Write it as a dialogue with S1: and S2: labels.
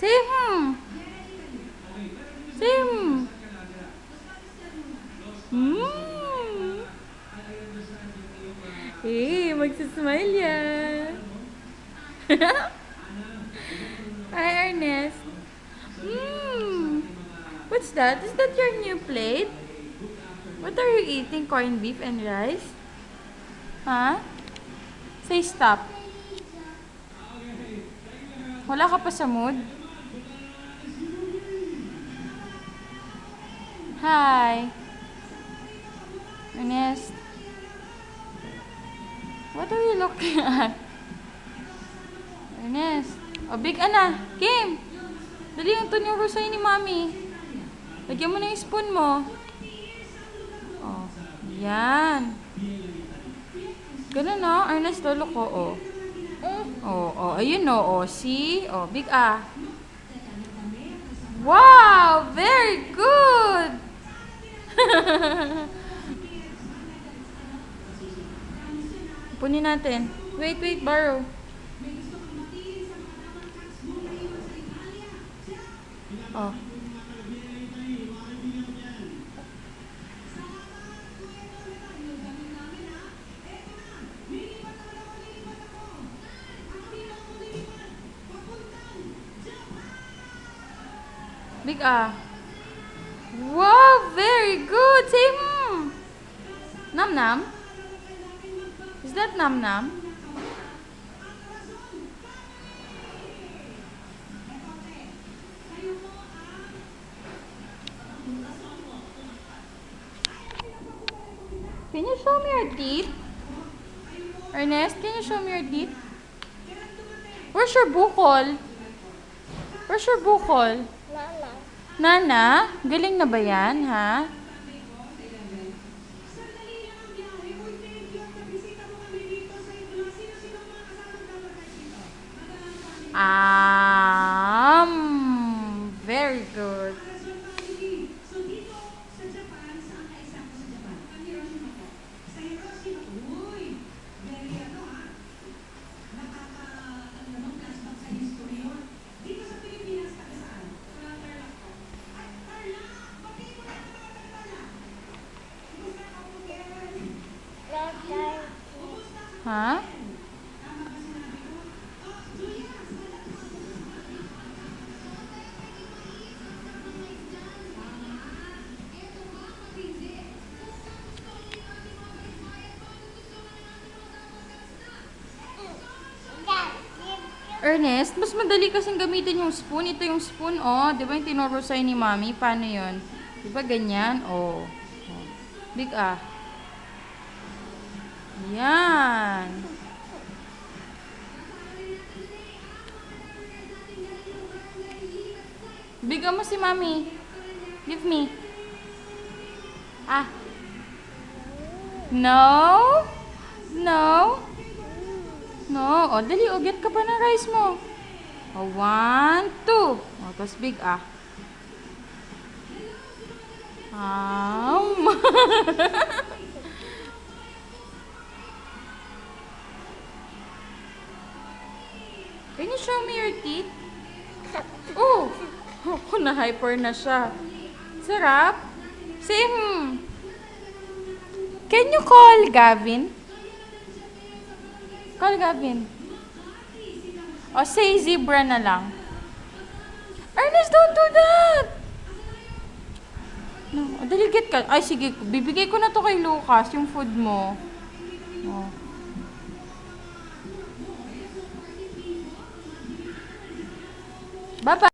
S1: Say hmm. Say hmm. Hmm. Eh, magsasmile yan. Hi, Ernest. Hmm. What's that? Is that your new plate? What are you eating? Corned beef and rice? Huh? Say stop. Wala ka pa sa mood? Hi. Ernest. What are you looking at? Ernest. O, big ana. Kim. Dali yung tunuro sa'yo ni Mami. Lagyan mo na yung spoon mo. O. Yan. Ganun o. Ernest, lolo ko. O. O. Ayun o. See? O. Big A. Wow! Very good! Punin natin. Wait, borrow. Oh. Big A. Wow, very good. Say hmm. Nam nam. Is that nam nam? Can you show me your teeth? Ernest, can you show me your teeth? Where's your bukol? Where's your bukol? Nana, galing na ba yan, ha? Very good. Ha? Ernest, mas madali kasing gamitin yung spoon. Ito yung spoon, oh. Di ba yung tinuro sa'yo ni Mami? Paano yun? Di ba ganyan? Oh. Big A. Yan. Bigyan mo si Mami. Give me. Ah. No? No? No. O, dali. O, get ka pa ng rice mo. O, 1, 2. O, tapos big A. Can you show me your teeth? Oh! Oh, na-hyper na siya. Sarap. Say hmm. Can you call Gavin? Call Gavin. O, say zebra na lang. Ernest, don't do that! No, dali get ka. Ay, sige. Bibigay ko na to kay Lucas, yung food mo. Oh. Bye-bye.